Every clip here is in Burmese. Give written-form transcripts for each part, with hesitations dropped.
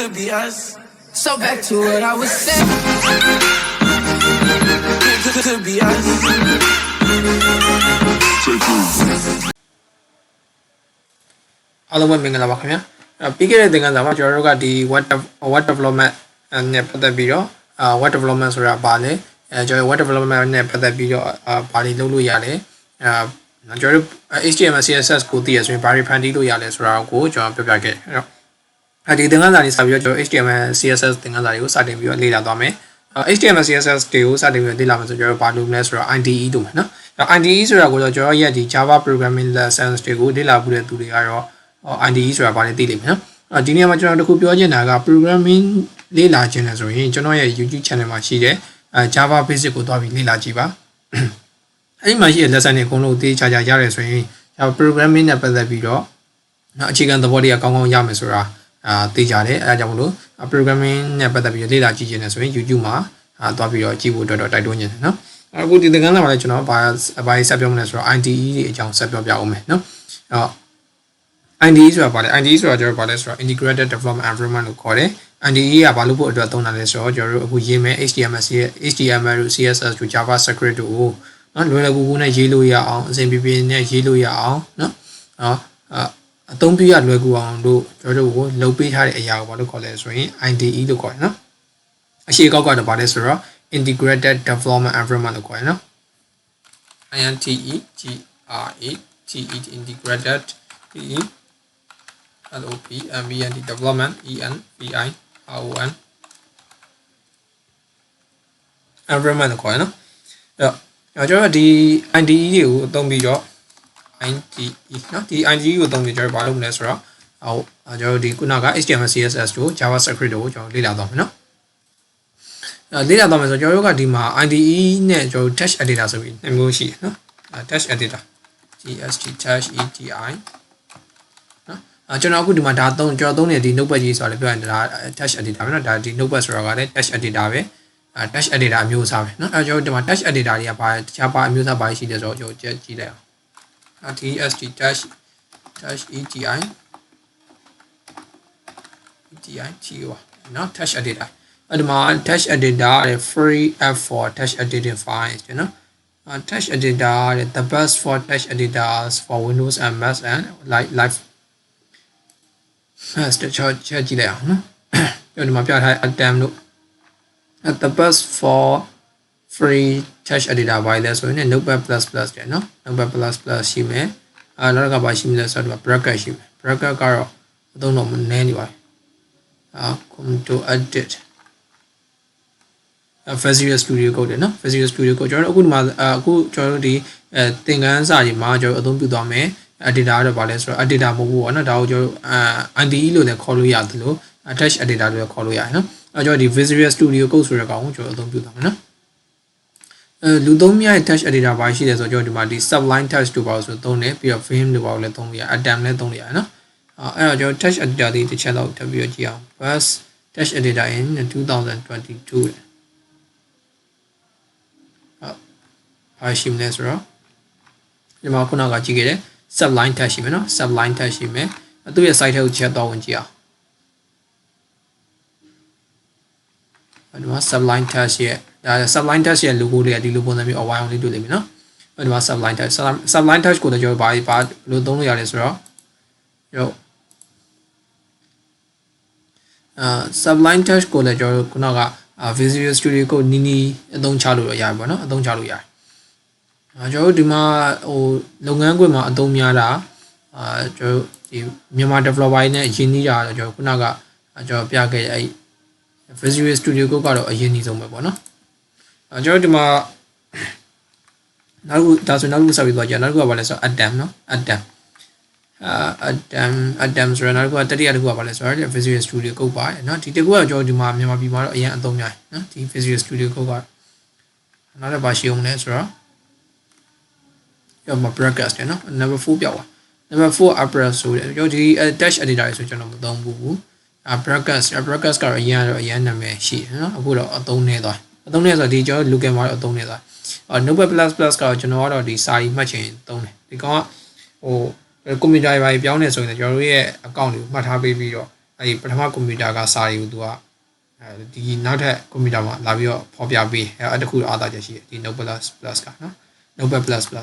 could be us. So back to what I was saying. Could be us. Hello, my name is Bakhamya. Pick the Ganda, the what development and the video, what developments are Bali, what development and the video, Bali Lulu Yale, HTML CSS code is very handy to Yales or go job to packet. I did another is HTML CSS thing that you starting view later dome. HTML CSS to starting with the levels of your balloonless or IDE do. IDE is a good joy, the Java programming lessons to go the lab to the arrow. IDE ဆိုတာဘာလဲသိလိမ့်မယ်နော်ဒီနေ့မှာကျွန်တော်တခုပြောချင်တာက programming လေ့လာခြင်းလဲဆိုရင်ကျွန်တော်ရဲ့ YouTube channel မှာရှိတဲ့Java basic ကိုတွားပြီးလေ့လာကြည့်ပါအဲ့ဒီမှာရှိတဲ့ lesson တွေအကုန်လုံးသိချာချာရတယ်ဆိုရင် programming နဲ့ပတ်သက်ပြီးတော့အခြေခံသဘောတရားကောင်းကောင်းရမယ်ဆိုတာသိကြတယ်အဲဒါကြောင့်မလို့ programming နဲ့ပတ်သက်ပြီးလေ့လာကြည့်ခြင်းလဲဆိုရင် YouTube မှာတွားပြီးတော့ကြည့်ဖို့အတွက်တိုက်တွန်းနေတယ်နော်အခုဒီသင်ခန်းစာမှာလည်းကျွန်တော်ဘာဆက်ပြောမလဲဆိုတော့ IDE တွေအကြောင်းဆက်ပြောပြအောင်မယ်နော်IDE ဆိုတာပါလေ IDE ဆိုတာကျွန်တော်ပါလဲဆိုတော့ integrated development environment လို့ခေါ်တယ် IDE ကဘာလို့ဖို့အတွက်သုံးတာလဲဆိုတော့ကျွန်တော်တို့အခုရေးမယ် HTML တို့ CSS တို့ JavaScript တို့နော်လွယ်လွယ်ကူကူနဲ့ရေးလို့ရအောင်အဆင်ပြေပြေနဲ့ရေးလို့ရအောင်နော်အသုံးပြုရလွယ်ကူအောင်တို့ကျွန်တော်တို့ကိုလုပ်ပေးထားတဲ့အရာကိုဘာလို့ခေါ်လဲဆိုရင် IDE လို့ခေါ်တယ်နော်အရှိကောက်ကတော့ပါလဲဆိုတော့ integrated development environment လို့ခေါ်တယ်နော် integrated LOPMBND development ENVIRON environment ခေါ်ရနော်အဲ့တော့ကျွန်တော်ဒီ IDE တွေကိုအသုံးပြီးတော့ IDE နော်ဒီ IDE ကိုအသုံးပြီးကျွန်တော်ဘာလုပ်မလဲဆိုတော့ကျွန်တော်ဒီခုနက HTML CSS တို့ JavaScript တို့ကျွန်တော်လေ့လာသွားမယ်နော်လေ့လာသွားမယ်ဆိုတော့ကျွန်တော်တို့ကဒီမှာ IDE နဲ့ကျွန်တော် text editor ဆိုပြီးနှစ်မျိုးရှိတယ်နော် text editor TXT text EDIကျွန်တော်အခုဒီမှာဒါကျွန်တော်သုံးနေတဲ့ဒီ notepad ကြီးဆိုတာလည်းပြောရင်ဒါ text editor ပဲเนาะဒါဒီ notepad ဆိုတာကလည်း text editor ပဲtext editor အမျိုးအစားပဲเนาะကျွန်တော်ဒီမှာ text editor တွေကဘာတခြားပါအမျိုးအစားပါရှိတယ်ဆိုတော့ကျွန်တော်ကြည့်လိုက်အောင်TXT text EDI TO เนาะ text editor အဲ့ဒီမှာ text editor free app for text editing files เนาะtext editor the best for text editors for Windows and Mac and liveချက်ကြည့်လိုက်အောင်နော်ကျွန်တော်ဒီမှာပြထား attempt လို့ the best for free text editor ဘာလဲဆိုရင် notepad++ တဲ့နော် notepad++ ရှိမယ်နောက်ကဘာရှိမလဲဆိုတော့ bracket ရှိမယ် bracket ကတော့အသုံးတော့မနည်းနေပါဘူးcontrol edit Visual Studio Code တဲ့နော် Visual Studio Code ကျွန်တော်အခုဒီမှာအခုကျွန်တော်တို့ဒီသင်ခန်းစာတွေမှာကျွန်တော်အသုံးပြုသွားမယ်editor တော့ဗာလဲဆိုတော့ editor မဟုတ်ဘူးပေါ့နော်ဒါကိုကျွန်တော်IDE လို့လည်းခေါ်လို့ရတယ်လို့ text editor လို့လည်းခေါ်လို့ရတယ်နော်အဲကျွန်တော်ဒီ Visual Studio Code ဆိုတဲ့ကောင်ကိုကျွန်တော်အသုံးပြုသွားမယ်နော်လူသုံးများရဲ့ text editor ဘာရှိလဲဆိုတော့ကျွန်တော်ဒီမှာဒီ sublime text တို့ပါဆိုသုံးတယ်ပြီးတော့ vim တို့ပါလည်းသုံးလို့ရ atom လည်းသုံးလို့ရတယ်နော်အဲ့တော့ကျွန်တော် text editor လေးတစ်ချက်တော့ထပ်ပြီးတော့ကြည့်အောင် best text editor in 2022ဘာရှိမလဲဆိုတော့ဒီမှာခုနကကြည့်ခဲ့တယ်subline tag ရှိမယ်နော် subline tag ရှိမယ်သူ့ရဲ့ site ထဲကိုချက်တော့ဝင်ကြည့်အောင်ဒီမှာ subline tag ရဲ့ဒါ subline tag ရဲ့ logo တွေကဒီလိုပုံစံမျိုးအဝိုင်းအောင်လေးတွေ့လိမ့်မယ်နော်ဒီမှာ subline tag ကိုတော့ကျွန်တော်ဘာလို့သုံးလို့ရလဲဆိုတော့ကျွန်တော်subline tag ကိုလည်းကျွန်တော်ခုနက Visual Studio Code နီးနီးအသုံးချလို့ရပါဘောနော်အသုံးချလို့ရတယ်ကျွန်တော်ဒီမှာဟိုလုပ်ငန်းခွင်မှာအသုံးများတာကျွန်တော်ဒီမြန်မာ developer နဲ့ရင်းနှီးတာတော့ကျွန်တော်ခုနကကျွန်တော်ပြခဲ့တဲ့အဲ့ Visual Studio Code ကတော့အရင်နှီးဆုံးပဲပေါ့နော်ကျွန်တော်ဒီမှာနောက်ဒါဆိုနောက်ဆက်ပြီးသွားကြနောက်တစ်ခုကဘာလဲဆိုတော့ atom နော် atom ဆိုတော့နောက်တစ်ခုကတတိယတစ်ခုကဘာလဲဆိုတော့ Visual Studio Code ပါတယ်နော်ဒီတစ်ခုကကျွန်တော်ဒီမှာမြန်မာပြည်မှာတော့အရင်အသုံးများတယ်နော်ဒီ Visual Studio Code ကနောက်တစ်ပါရှိအောင်လဲဆိုတော့မှာ bracket နော် number 4ပြောက်ပါ number 4 upper ဆိုတယ်ကျွန်တော်ဒီ text editor ဆိုကျွန်တော်မသုံးဘူးbracket ကတော့အရင်နာမည်ရှိတယ်နော်အခုတော့အသုံးနေသွားအသုံးနေဆိုတော့ဒီကျွန်တော် local မှာတော့အသုံးနေသွား notepad++ ကတော့ကျွန်တော်ကတော့ဒီစာရီမှတ်ချင်သုံးတယ်ဒီကောင်ကဟိုကွန်ပျူတာတွေပြောင်းနေဆိုရင်ကျွန်တော်တို့ရဲ့ account တွေကိုမှတ်ထားပေးပြီးတော့ အဲဒီပထမကွန်ပျူတာကစာတွေကိုသူကဒီနောက်ထပ်ကွန်ပျူတာမှာလာပြီးတော့ဖော်ပြပေးအဲ့တခုအားသာချက်ရှိတယ်ဒီ Notepad Plus ကနော် Notepad Plus က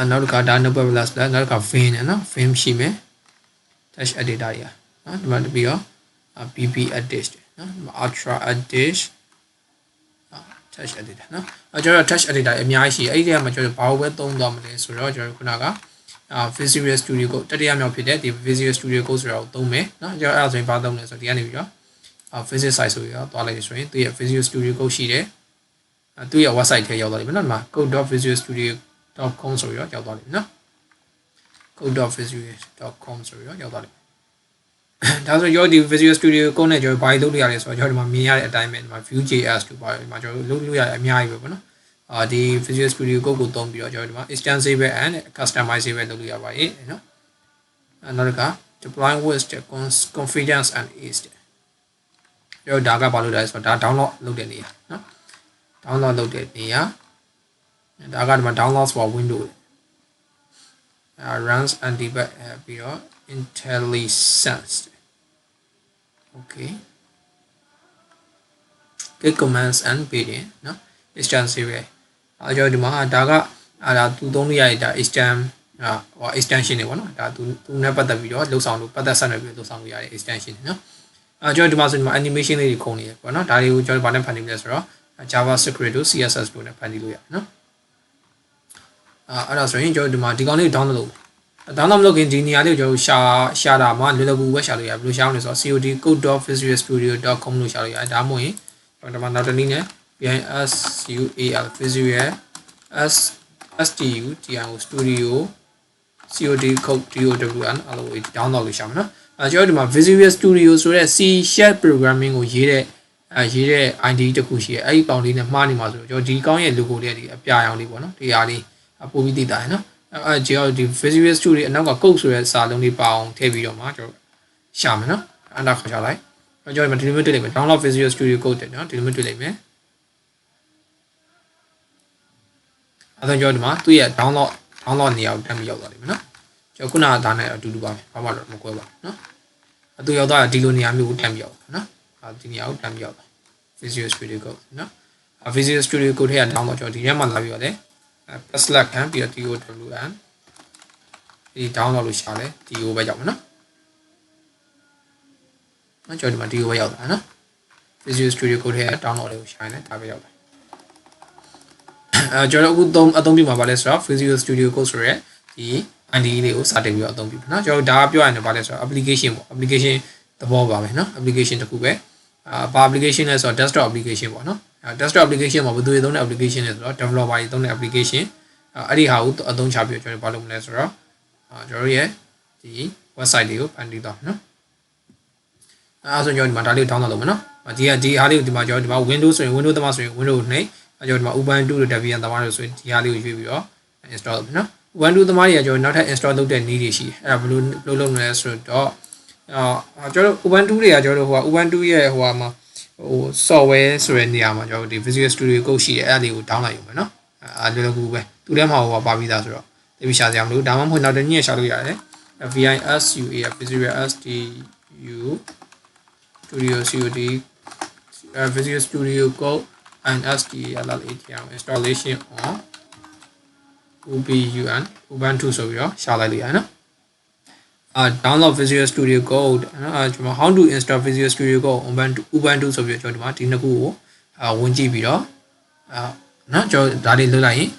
နောက်တစ်ခါဒါ Notepad Plus နောက်တစ်ခါ Vim နဲ့နော် Vim ရှိမယ် text editor တွေနော်ဒီမှာပြီးတော့ BB edit နော် Ultra edit text editor နော်ကျွန်တော် text editor အများကြီးရှိအဲ့ဒီထဲမှာကျွန်တော်ဘာလို့ပဲသုံးသွားမလဲဆိုတော့ကျွန်တော်ခုနကVisual Studio Code တတိယမြောက်ဖြစ်တဲ့ဒီ Visual Studio Code ဆိုတာကိုသုံးမယ်နော်ကျွန်တော်အဲ့ဒါဆိုရင်ဘာသုံးလဲဆိုတော့ဒီကနေပြီးတော့Physics site ဆိုပြီးတော့သွားလိုက်ရဆိုရင်သူရဲ့ Visual Studio Code ရှိတယ်သူရဲ့ website ထဲရောက်သွားပြီနော်ဒီမှာ code.visualstudio.com ဆိုပြီးတော့ရောက်သွားပြီနော် code.visual.com ဆိုပြီးတော့ရောက်သွားပြီဒါဆိုရောဒီ Visual Studio Code နဲ့ကျွန်တော်ဘာလုပ်လို့ရလဲဆိုတော့ကျွန်တော်ဒီမှာမြင်ရတဲ့အတိုင်းပဲဒီမှာ Vue.js တို့ပါဒီမှာကျွန်တော်လုပ်လို့ရအများကြီးပဲပေါ့နော်ဒီ Visual Studio Code ကိုသုံးပြီးတော့ကျွန်တော်ဒီမှာ extensible and customizable လုပ်လို့ရပါတယ်နော်နောက်တစ်ခါ deploy with the confidence and ease ကျွန်တော်ဒါကဘာလို့လဲဆိုတော့ဒါ download လုပ်တဲ့နေရာနော် download လုပ်တဲ့နေရာဒါကဒီမှာ download for window runs and debug ပြီးတော့ IntelliSense okay get commands and building နော် extensible ကျွန်တော်ဒီမှာဒါကဒါသူသုံးလို့ရတဲ့ဒါ extension တွေပေါ့နော်ဒါသူနဲ့ပတ်သက်ပြီးတော့လှုပ်ဆောင်လို့ပတ်သက်ဆက်နွယ်ပြီးလှုပ်ဆောင်လို့ရတဲ့ extension တွေနော်ကျွန်တော်ဒီမှာဆိုဒီမှာ animation လေးတွေခုံနေတယ်ပေါ့နော်ဒါတွေကိုကျွန်တော်ဗာနဲ့ဖန်တီးပြလဲဆိုတော့ JavaScript တို့ CSS တို့နဲ့ဖန်တီးလို့ရတယ်နော်အဲ့ဒါဆိုရင်ကျွန်တော်ဒီမှာဒီကောင်လေးကို download လုပ်ခင်ဒီနေရာလေးကိုကျွန်တော်ရှာတာမှာလွယ်လွယ်ကူကူပဲရှာလို့ရတယ်ဘယ်လိုရှာအောင်လဲဆိုတော့ code.visualstudio.com လို့ရှာလို့ရတယ်ဒါမှမဟုတ်ရင်ကျွန်တော်ဒီမှာနောက်တစ်နည်းနဲ့ visual visual studio code down အဲ့လို download လို့ရှာမှာနော်ကျွန်တော်ဒီမှာ Visual Studio ဆိုတဲ့ C# programming ကိုရေးတဲ့ ID တခုရှိတယ်အဲ့ဒီကောင်လေးနဲ့မှားနေမှာဆိုတော့ကျွန်တော်ဒီကောင်ရဲ့ logo လေးကဒီအပြာရောင်လေးပေါ့နော်ဒီဟာလေးပို့ပြီးသိတာရယ်နော်ကျွန်တော်ဒီ Visual Studio အနောက်က code ဆိုတဲ့စာလုံးလေးပါအောင်ထည့်ပြီးတော့မှကျွန်တော်ရှာမယ်နော်အဲ့ဒါခေါ်ချလိုက်ကျွန်တော်ဒီလိုမျိုးတွေ့လိမ့်မယ် download Visual Studio Code တဲ့နော်ဒီလိုမျိုးတွေ့လိမ့်မယ်အဲ့တော့ကျွန်တော်ဒီမှာသူ့ရဲ့ download နေရာကိုတက်ပြီးရောက်သွားလိမ့်မယ်နော်ကျွန်တော်ခုနကဒါနဲ့အတူတူပါပဲဘာမှတော့မကွဲပါဘူးနော်အတူရောက်သွားဒီလိုနေရာမျိုးကိုတက်ပြီးရောက်နော်ဒီနေရာကိုတက်ပြီးရောက်သွား Visual Studio Code နော် Visual Studio Code ထဲက download ကျွန်တော်ဒီထဲမှာလာပြီးတော့လေ +/ ခံပြီးတော့ TOWN ဒီ download လို့ရှာလဲ TO ပဲရောက်မှာနော်ကျွန်တော်ဒီမှာ TO ပဲရောက်တာနော် Visual Studio Code ထဲက download လေးကိုရှာနေဒါပဲရောက်တယ်ကျွန်တော်အခုအသုံးပြုမှာပါလဲဆိုတော့ Visual Studio Code ဆိုရဲဒီ ID လေးကိုစတင်ပြီးတော့အသုံးပြုပါနော်ကျွန်တော်ဒါကပြောရရင်ပါလဲဆိုတော့ application ပေါ့ application သဘောပါပဲနော် application တစ်ခုပဲဘာ application လဲဆိုတော့ desktop application ပေါ့နော်desktop application မှာဘယ်သူတွေသုံးတဲ့ application လဲဆိုတော့ developer တွေသုံးတဲ့ application အဲ့ဒီဟာကိုအသုံးချပြီးတော့ကျွန်တော်ဘာလုပ်မလဲဆိုတော့ကျွန်တော်ရဲ့ဒီ website တွေကိုဖန်တီးသွားမယ်နော်အဲ့ဆိုကျွန်တော်ဒီမှာဒါလေးကို download လုပ်မယ်နော်ဒီဟာလေးကိုဒီမှာကျွန်တော်ဒီမှာ Windows ဆိုရင် Windows သမားဆိုရင် Windows ကိုနှိပ်ကျွန်တော်ဒီမှာ Ubuntu တို့ Debian သမားတို့ဆိုရင်ဒီဟာလေးကိုရွေးပြီးတော့ install လုပ်မယ်နော် Ubuntu သမားတွေကကျွန်တော်နောက်ထပ် install လုပ်တဲ့နည်းတွေရှိတယ်အဲ့ဒါဘယ်လိုလုပ်မလဲဆိုတော့ကျွန်တော် Ubuntu တွေကကျွန်တော်တို့Ubuntu ရဲ့မှာsoftware ဆိုတဲ့နေရာမှာကျွန်တော်ဒီ Visual Studio Code ရှိတယ်အဲ့ဒါလေးကို download လုပ်မယ်နော်လွယ်လွယ်ကူကူပဲသူထဲမှာပါပြီးသားဆိုတော့တပိရှာစရာမလိုဒါမှမဟုတ်နောက်တစ်နည်းရှာလို့ရတယ် Visual Studio Visual Studio Code and STLATM installation on Ubuntu ဆိုပြီးတော့ရှာလိုက်လို့ရတယ်နော်download Visual Studio Code ကျွန်တော် how to install Visual Studio Code Ubuntu ဆိုပြီးတော့ကျွန်တော်ဒီမှာဒီနှစ်ခုကိုဝင်ကြည့်ပြီးတော့နော်ကျွန်တော်ဒါလေးလုပ်လိုက်ရင်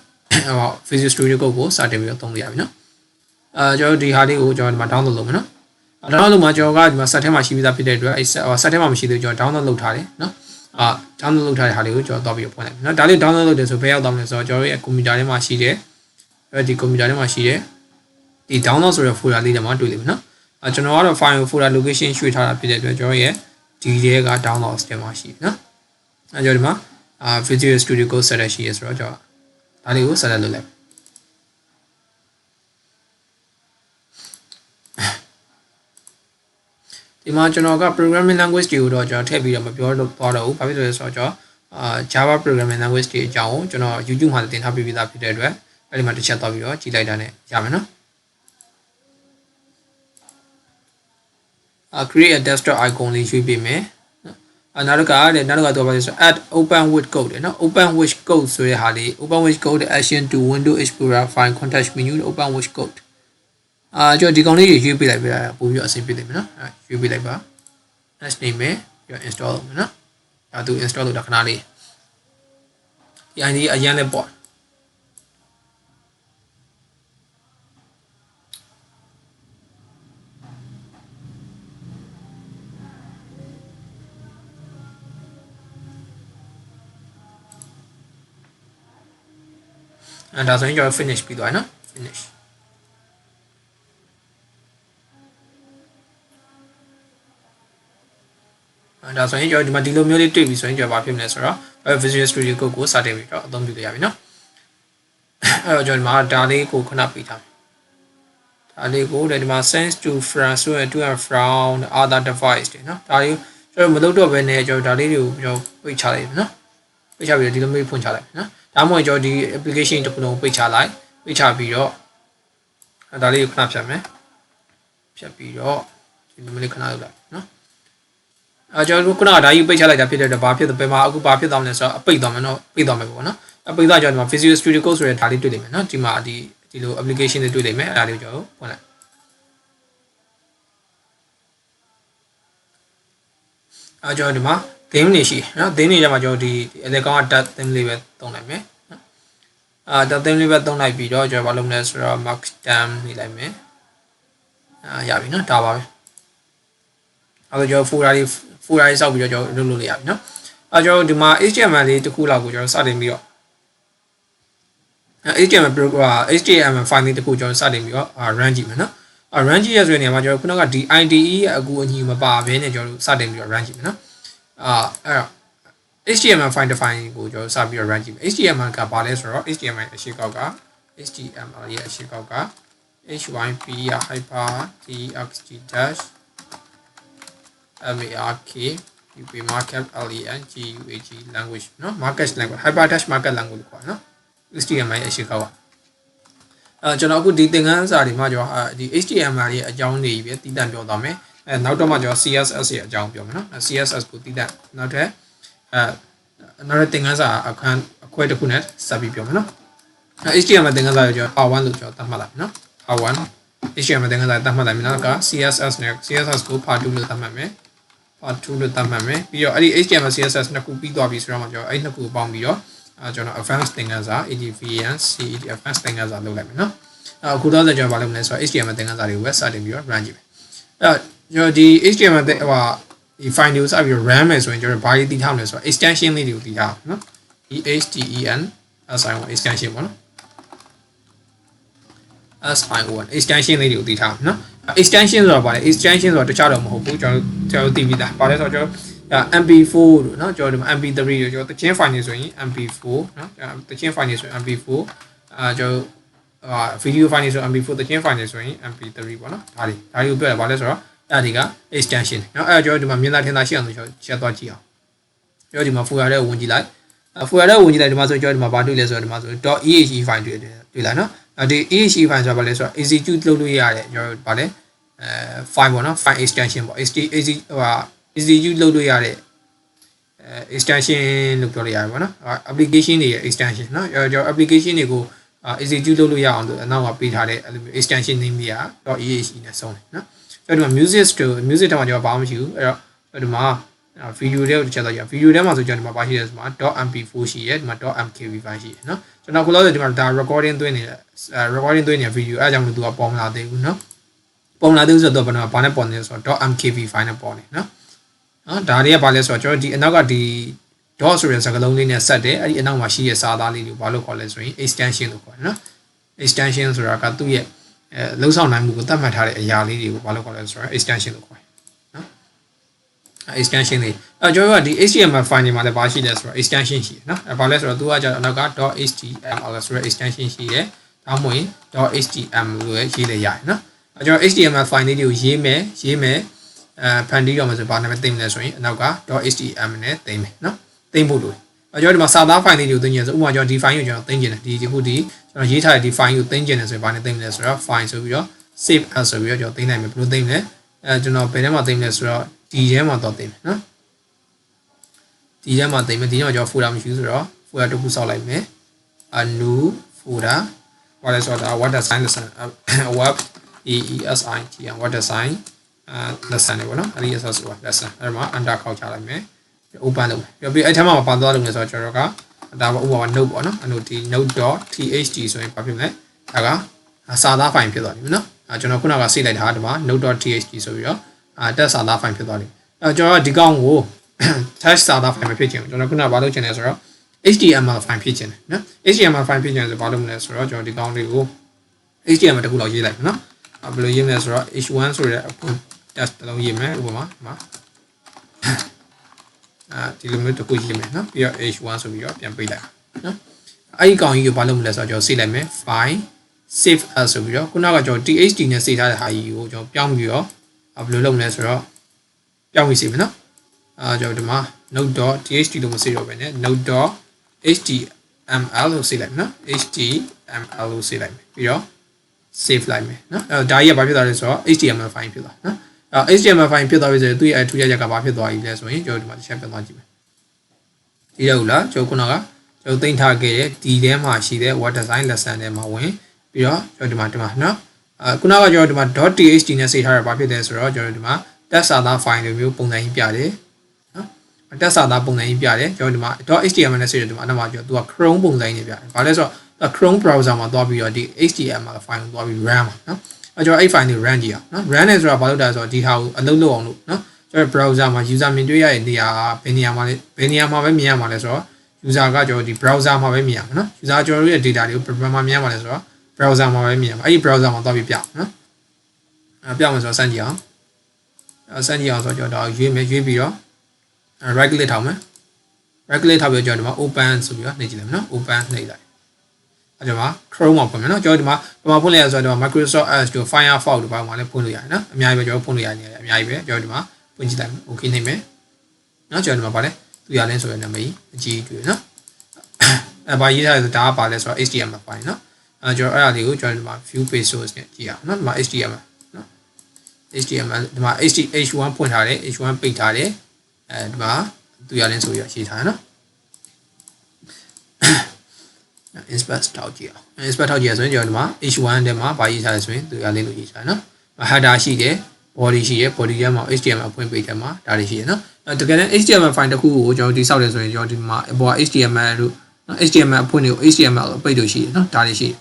Visual Studio Code ကိုစတင်ပြီးတော့သုံးလို့ရပြီနော်ကျွန်တော်ဒီဟာလေးကိုကျွန်တော်ဒီမှာ download လုပ်မယ်နော်download လုပ်မှာကျွန်တော်ကဒီမှာ set ထဲမှာရှိပြီးသားဖြစ်တဲ့အတွက်set ထဲမှာမရှိသေးဘူးကျွန်တော် download လုပ်ထားတယ်နော်download လုပ်ထားတဲ့ဟာလေးကိုကျွန်တော်တော့ပြီးဖွင့်လိုက်နော်ဒါလေး download လုပ်တယ်ဆိုဘယ်ရောက်သွားမလဲဆိုတော့ကျွန်တော်ရဲ့ computer ထဲမှာရှိတယ်ဒီ computer ထဲမှာရှိတယ်ဒီ download ဆိုတဲ့ folder လေးထဲမှာတွေ့လိမ့်မယ်နော်ကျွန်တော်ကတော့ file folder location ရွှေ့ထားတာဖြစ်တဲ့အတွက်ကျွန်တော်ရဲ့ဒီထဲက download ထဲမှာရှိတယ်နော်ကျွန်တော်ဒီမှာVisual Studio Code set ရှိရဆိုတော့ကျွန်တော်ဒါလေးကို set လုပ်လိုက်ဒီမှာကျွန်တော်က programming language တွေကိုတော့ကျွန်တော်ထည့်ပြီးတော့မပြောတော့သွားတော့ဘူးဘာဖြစ်လို့လဲဆိုတော့ကျွန်တော်Java programming language တွေအကြောင်းကိုကျွန်တော် YouTube မှာသင်ထားပြီးသားဖြစ်တဲ့အတွက်အဲ့ဒီမှာတစ်ချက်သွားပြီးတော့ကြည့်လိုက်တာနဲ့ရမယ်နော် create a desktop icon လေးရွေးပေးမယ်နောက်တစ်ခါတော့ပါလဲဆို add open with code เนาะ open with code ဆိုရဟာလေး open with code action to window explorer find context menu open with code ကျွန်တော်ဒီကောင်လေးရွေးပေးလိုက်ပြတာပို့ပြီးအဆင်ပြေတယ်မယ်เนาะရွေးပေးလိုက်ပါ next နေမယ်ပြီးတော့ install လုပ်မယ်เนาะသူ install လုပ်တာခဏလေးဒီ ID အရင်လည်းပေါ့ဒါဆိုရင်ကျွန်တော် finish ပြီးသွားပြီเนาะ finish ဒါဆိုရင်ကျွန်တော်ဒီမှာဒီလိုမျိုးလေးတွေ့ပြီဆိုရင်ကျွန်တော်ဘာဖြစ်မလဲဆိုတော့ Visual Studio Code ကိုစတင်ပြီးတော့အသုံးပြုလို့ရပြီเนาะအဲ့တော့ကျွန်တော်ဒီမှာဒါလေးကိုခဏပေးထားမယ်ဒါလေးကိုဒီမှာ sense to from ဆိုရင် to and from other device တွေเนาะဒါလေးကျွန်တော်မလုပ်တော့ဘဲနဲ့ကျွန်တော်ဒါလေးတွေကိုကျွန်တော်ပိတ်ချလိုက်မယ်เนาะပိတ်ချပြီးတော့ဒီလိုမျိုးဖွင့်ချလိုက်မယ်เนาะဒါမှမဟုတ်ကျွန်တော်ဒီ application တစ်ခုလုံးပိတ်ချလိုက်ပိတ်ချပြီးတော့ဒါလေးကိုခဏဖြတ်မယ်ဖြတ်ပြီးတော့ဒီလိုမျိုးလေးခဏလုပ်လိုက်နော်ကျွန်တော်ခုနကဒါကြီးပိတ်ချလိုက်တာဖြစ်တဲ့တော့ဘာဖြစ်တယ်ဘယ်မှာအခုဘာဖြစ်သွားမလဲဆိုတော့အပိတ်သွားမယ်နော်ပိတ်သွားမယ်ပေါ့နော်အပိတ်သွားကျွန်တော်ဒီမှာ Visual Studio Code ဆိုတဲ့ဒါလေးတွေ့လိမ့်မယ်နော်ဒီမှာဒီလို application တွေတွေ့လိမ့်မယ်အဲ့ဒါလေးကိုကျွန်တော်ဖွင့်လိုက်ကျွန်တော်ဒီမှာ theme တွေရှိနော် theme တွေကျမှကျွန်တော်ဒီအလေကောင်က dot theme လေးပဲသုံးလိုက်မယ်dot theme လေးပဲသုံးလိုက်ပြီးတော့ကျွန်တော်ဘာလုပ်မလဲဆိုတော့ mark stem နေလိုက်မယ်ရပြီနော်ဒါပါပဲအဲ့တော့ကျွန်တော် folder လေးစောက်ပြီးတော့ကျွန်တော်လုပ်လို့ရပြီနော်အဲ့ကျွန်တော်ဒီမှာ HTML လေးတစ်ခုလောက်ကိုကျွန်တော်စတင်ပြီးတော့HTML file လေးတစ်ခုကျွန်တော်စတင်ပြီးတော့ run ကြည့်မယ်နော်run ကြည့်ရဆိုတဲ့နေရာမှာကျွန်တော်ခုနကဒီ IDE ရဲ့အကူအညီမပါဘဲနဲ့ကျွန်တော်စတင်ပြီးတော့ run ကြည့်မယ်နော်အဲ့တော့ HTML file define ကိုကျွန်တော်စပြီးတော့ run ကြည့်မယ် HTML ကဘာလဲဆိုတော့ HTML အရှိကောက်က HTML ရဲ့အရှိကောက်က hyp hyper txt dash mark up markup language เนาะ markup language hyper dash markup language quoi เนาะ HTML ရဲ့အရှိကောက်ကကျွန်တော်အခုဒီသင်ခန်းစာတွေမှာကျွန်တော်ဒီ HTML ရဲ့အကြောင်းတွေပဲတည်တံ့ပြောသွားမယ်နောက်တော့မှကျွန်တော် CSS ရဲ့အကြောင်းပြောမယ်เนาะ CSS ကိုတည်တံ့နောက်ထပ်နောက်သင်ခန်းစာအခန်းအခွဲတစ်ခုနဲ့စပ်ပြီးပြောမယ်เนาะ HTML သင်ခန်းစာကိုကျွန်တော် part 1လို့ကျွန်တော်သတ်မှတ်လိုက်เนาะ part 1 HTML သင်ခန်းစာသတ်မှတ်လိုက်ပြီနောက်က CSS နဲ့ CSS ကို part 2လို့သတ်မှတ်မယ် part 2လို့သတ်မှတ်မယ်ပြီးတော့အဲ့ဒီ HTML CSS နှစ်ခုပြီးသွားပြီဆိုတော့မှကျွန်တော်အဲ့နှစ်ခုပေါင်းပြီးတော့ကျွန်တော် advanced သင်ခန်းစာ ADVN CED advanced သင်ခန်းစာလုပ်လိုက်မယ်เนาะအခုတော့ကျွန်တော်ဘာလုပ်မလဲဆိုတော့ HTML သင်ခန်းစာတွေကို စတင်ပြီးတော့ run ကြည့်မယ်အဲ့တော့ကျွန်တော်ဒီ HTML ဒီ file တွေကိုစပြီးတော့ run မယ်ဆိုရင်ကျွန်တော်ဘာတွေတည်ထားမလဲဆိုတော့ extension လေးတွေကိုတည်ထားအောင်เนาะ EHTEN SION extension ပေါ့နော် SION extension လေးတွေကိုတည်ထားအောင်เนาะ extension ဆိုတာဘာလဲ extension ဆိုတာတခြားတော့မဟုတ်ဘူးကျွန်တော်သိပြီးသားဘာလဲဆိုတော့ကျွန်တော်MP4 လို့เนาะကျွန်တော်ဒီမှာ MP3 လို့ကျွန်တော်တချင်း file နေဆိုရင် MP4 เนาะတချင်း file နေဆိုရင် MP4 ကျွန်တော်video file နေဆို MP4 တချင်း file နေဆိုရင် MP3 ပေါ့เนาะဒါတွေကိုပြောရဘာလဲဆိုတော့အဲ့ဒီက extension เนาะအဲ့ကျွန်တော်ဒီမှာမြင်သာထင်သာရှိအောင်ဆိုကျွန်တော်ချက်သွားကြည့်အောင်ကျွန်တော်ဒီမှာ folder ထဲဝင်ကြည့်လိုက် folder ထဲဝင်ကြည့်လိုက်ဒီမှာဆိုကျွန်တော်ဒီမှာဘာတွေ့လဲဆိုတော့ဒီမှာဆို .exe file တွေ့လိုက်เนาะဒီ exe file ဆိုတာဘာလဲဆိုတော့ execute လုပ်လို့ရတယ်ကျွန်တော်ဘာလဲfile ပေါ့နော် file extension ပေါ့ execute လုပ်လို့ရတဲ့extension လို့ပြောလို့ရတယ်ပေါ့နော် application တွေရဲ့ extension เนาะကျွန်တော် application တွေကို execute လုပ်လို့ရအောင်ဆိုအနောက်မှာပေးထားတဲ့ extension name တွေက .exe နဲ့ဆုံးတယ်เนาะကျွန်တော်ဒီမှာ music ထဲမှာကျွန်တော်ဘာမှမရှိဘူးအဲ့တော့ဒီမှာ video တွေကိုတစ်ချက်တော့ရ video ထဲမှာဆိုကျွန်တော်ဒီမှာပါရှိတယ်ဆိုမှာ .mp4 ရှိရဲဒီမှာ .mkv file ရှိတယ်เนาะကျွန်တော်ခုလောက်ဆိုဒီမှာဒါ recording သွင်းနေတဲ့ video အဲအကြောင်းလို့သူကပေါ်မလာသေးဘူးเนาะပေါ်လာသေးဆိုတော့ဘာနဲ့ပေါ်နေလဲဆိုတော့ .mkv file နဲ့ပေါ်နေเนาะဒါတွေကဘာလဲဆိုတော့ကျွန်တော်ဒီအနောက်ကဒီ dot ဆိုတဲ့စကားလုံးလေးနဲ့ဆက်တယ်အဲ့ဒီအနောက်မှာရှိတဲ့စာသားလေးကိုဘာလို့ခေါ်လဲဆိုရင် extension လို့ခေါ်တယ်เนาะ extension ဆိုတာကသူ့ရဲ့လုံဆောင်နိုင်မှုကိုသတ်မှတ်ထားတဲ့အရာလေးတွေကိုဘာလို့ခေါ်လဲဆိုတော့ extension လို့ခေါ်တယ်เนาะ extension လေးကျွန်တော်ကဒီ HTML file တွေမှာလည်းဘာရှိလဲဆိုတော့ extension ရှိတယ်เนาะဘာလဲဆိုတော့သူကကျတော့အနောက်က .html ဆိုတဲ့ extension ရှိတယ်ဒါမှမဟုတ် .html လို့ရေးလိုက်ရတယ်เนาะကျွန်တော် HTML file လေးတွေကိုရေးမယ်ဖန်တီးရမှာဆိုဘာနာမည်သိမ်းလဲဆိုရင်အနောက်က .html နဲ့သိမ်းမယ်เนาะသိမ်းဖို့လိုကျွန်တော်ဒီမှာစာသား file လေးတွေကိုသိမ်းကျင်ဆိုဥပမာကျွန်တော်ဒီ file ကိုကျွန်တော်သိမ်းကျင်တယ်ဒီခုဒီကျွန်တော်ရေးထားတဲ့ဒီ file ကိုသိမ်းကျင်တယ်ဆိုရင်ဘာနဲ့သိမ်းလဲဆိုတော့ file ဆိုပြီးတော့ save as ဆိုပြီးတော့ကျွန်တော်သိမ်းနိုင်မယ်ဘယ်လိုသိမ်းလဲ ကျွန်တော်ဘယ်ထဲမှာသိမ်းလဲဆိုတော့ဒီထဲမှာတော့သိမ်းမယ်နော်ဒီထဲမှာသိမ်းမယ်ဒီထဲမှာကျွန်တော် folder မရှိဘူးဆိုတော့ folder တစ်ခုစောက်လိုက်မယ် a new folder ဘာလဲဆိုတော့ what design lesson web EESIT what design lesson လေပေါ့နော် EES ဆိုတာ lesson အဲ့မှာ under ခေါက်ချလိုက်မယ် open လုပ်မယ်ပြီးအဲ့ထဲမှာပါသွားလို့လဲဆိုတော့ကျွန်တော်ကဒါပေါ့ဥပမာ note ပေါ့နော် note.txt ဆိုရင်ဘာဖြစ်မလဲဒါကစာသား file ဖြစ်သွားပြီနော်ကျွန်တော်ခုနကစေ့လိုက်တာဒီမှာ note.txt ဆိုပြီးတော့တက်စာသား file ဖြစ်သွားပြီကျွန်တော်ဒီကောင်ကို text စာသား file မဖြစ်ချင်ဘူးကျွန်တော်ခုနကဘာလုပ်ချင်လဲဆိုတော့ HTML file ဖြစ်ချင်တယ်နော် HTML file ဖြစ်ချင်ဆိုဘာလုပ်မလဲဆိုတော့ကျွန်တော်ဒီကောင်လေးကို HTML တခုလောက်ရေးလိုက်မယ်နော်ဘယ်လိုရေးမလဲဆိုတော့ h1 ဆိုတဲ့ test တလုံးရေးမယ်ဥပမာဒီမှာဒီလိုမျိုးတခုရေးမယ်နော်ပြီးတော့ h1 ဆိုပြီးတော့ပြန်ပေးလိုက်နော်အဲ့ဒီကောင်ကြီးကိုဘာလုပ်မလဲဆိုတော့ကျွန်တော်စေ့လိုက်မယ် file save as ဆိုပြီးတော့ခုနကကျွန်တော် txt နဲ့စေ့ထားတဲ့ဟာကြီးကိုကျွန်တော်ပြောင်းပြီးတော့ဘယ်လိုလုပ်မလဲဆိုတော့ပြောင်းပြီးစေ့မယ်နော်ကျွန်တော်ဒီမှာ note.txt လို့မစေ့တော့ဘဲနဲ့ note.html လို့စေ့လိုက်မယ်နော် html လို့စေ့လိုက်မယ်ပြီးတော့ save လိုက်မယ်နော်ဒါကြီးကဘာဖြစ်သွားလဲဆိုတော့ html file ဖြစ်သွားနော်html file ဖြစ်သွားပြီဆိုရင်သူ့ရဲ့ထူးခြားချက်ကဘာဖြစ်သွားပြီလဲဆိုရင်ကျွန်တော်ဒီမှာတစ်ချက်ပြန်သွားကြည့်မယ်ဒီတော့လားကျွန်တော်ခုနကကျွန်တော်သိမ်းထားခဲ့တဲ့ဒီထဲမှာရှိတဲ့ web design lesson ထဲမှာဝင်ပြီးတော့ကျွန်တော်ဒီမှာနော်ခုနကကျွန်တော်ဒီမှာ .txt နဲ့စေထားရဘာဖြစ်လဲဆိုတော့ကျွန်တော်ဒီမှာ text စာသား file လိုမျိုးပုံစံကြီးပြတယ်နော် text စာသားပုံစံကြီးပြတယ်ကျွန်တော်ဒီမှာ .html နဲ့စေတယ်ဒီမှာအနောက်မှာကျွန်တော်သူက Chrome ပုံစံကြီးနဲ့ပြတယ်ဘာလဲဆိုတော့ Chrome browser မှာသွားပြီးတော့ဒီ HTML file ကိုသွားပြီး run မှာနော်ကျွန်တော်အဲ့ file ကို run ကြည့်အောင်နော် run နေဆိုတာဘာလို့လဲဆိုတော့ဒီဟာကိုအလုပ်လုပ်အောင်လို့နော်ကျွန်တော် browser မှာ user မြင်တွေ့ရတဲ့နေရာဘယ်နေရာမှာလဲဘယ်နေရာမှာပဲမြင်ရမှာလဲဆိုတော့ user ကကျွန်တော်ဒီ browser မှာပဲမြင်ရမှာနော် user ကျွန်တော်တို့ရဲ့ data တွေကိုဘယ်မှာမြင်ရမှာလဲဆိုတော့ browser မှာပဲမြင်ရမှာအဲ့ဒီ browser မှာသွားပြီးပြနော်ပြမယ်ဆိုတော့စမ်းကြည့်အောင်စမ်းကြည့်အောင်ဆိုတော့ကျွန်တော်ရွေးမယ်ရွေးပြီးတော့ right click ထောက်မယ် right click ထောက်ပြီးတော့ကျွန်တော်ဒီမှာ open ဆိုပြီးတော့နှိပ်ကြည့်လိုက်မယ်နော် open နှိပ်လိုက်အဲ့ဒီမှာ Chrome မှာဖွင့်မယ်နော်ကျွန်တော်ဒီမှာဖွင့်လိုက်ရဆိုတော့ Microsoft Edge တို့ Firefox တို့ဘာမှလည်းဖွင့်လို့ရတယ်နော်အများကြီးပဲကျွန်တော်ဖွင့်လို့ရနေတယ်အများကြီးပဲကျွန်တော်ဒီမှာဖွင့်ကြည့်လိုက်မယ် okay နှိပ်မယ်နော်ကျွန်တော်ဒီမှာဗာလဲသူရလင်းဆိုတဲ့နာမည်အကြီးတွေ့နော်ဘာရေးထားလဲဆိုဒါကပါလဲဆိုတော့ HTML file နော်ကျွန်တော်အဲ့ဒါလေးကိုကျွန်တော်ဒီမှာ view page source နဲ့ကြည့်အောင်နော်ဒီမှာ HTML နော် HTML ဒီမှာ h1 ဖွင့်ထားတယ် h1 ပိတ်ထားတယ်ဒီမှာသူရလင်းဆိုရရေးထားတယ်နော်inspect ထောက်ကြည့်အောင် inspect ထောက်ကြည့်ရဆိုရင်ကျွန်တော်ဒီမှာ h1 ထဲမှာဘာရေးထားလဲဆိုရင်သူရလေးလို့ရေးထားတယ်နော် header ရှိတယ် body ရှိတယ် body ထဲမှာ HTML ဖွင့်ပေးထဲမှာဒါတွေရှိတယ်နော်တကယ်တမ်း HTML file တစ်ခုကိုကျွန်တော်ဒီစောက်တယ်ဆိုရင်ကျွန်တော်ဒီမှာအပေါ် HTML တို့ HTML အဖွင့်တွေကို HTML အပိတ်တို့ရှိတယ်နော်ဒါတွေရှိတယ်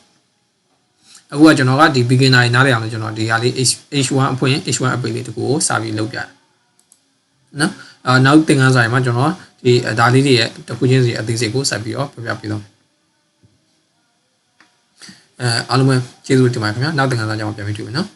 အခုကကျွန်တော်ကဒီ beginner တွေနားလည်အောင်လို့ကျွန်တော်ဒီဟာလေး h1 အဖွင့် h1 အပိတ်လေးတခုကိုစာပြီးလုပ်ပြတယ်နော်နောက်သင်ခန်းစာတွေမှာကျွန်တော်ဒီဒါလေးတွေရဲ့တစ်ခုချင်းစီအသေးစိတ်ကိုဆက်ပြီးတော့ပြပြပေးတော့အားလုံးပဲကျေးဇူးတင်ပါတယ်ခင်ဗျာနောက်သင်ခန်းစာကြောင့်ပြန်ပြီးတွေ့မယ်နော်